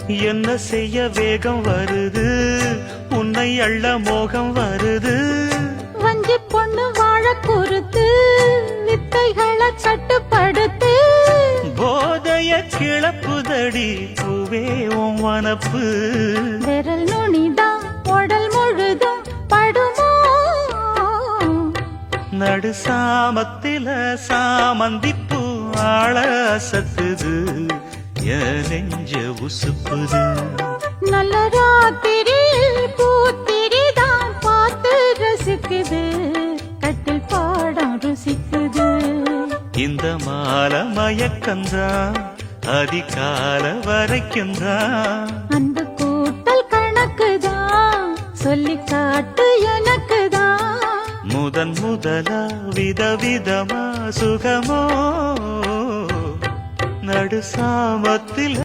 என்ன செய்ய வேகம் வருது, உன்னை அள்ள மோகம் வருது. வஞ்சி பொண்ணு வாழ குறுத்து, வித்தைகளை கட்டுப்படுத்து. போதைய கிளப்புதடி பூவே உன் வனப்பு. விரல் நுனிதான் உடல் முழுதும் படுமோ. நடு சாமத்தில சாமந்திப்பூ ஆள அசத்துது, என் நெஞ்ச உசுப்புது. நல்ல ராத்திரியில் பூத்திரிதான் பார்த்து ரசிக்குது, கட்டில் பாடம் ருசிக்குது. இந்த மால மயக்கந்தான் அதிகால வரைக்கும்தான். அந்த கூட்டல் கணக்குதான் சொல்லி காட்டு எனக்குதான். முதன் முதலா விதவிதமா சுகமோ நடு சாமத்தில்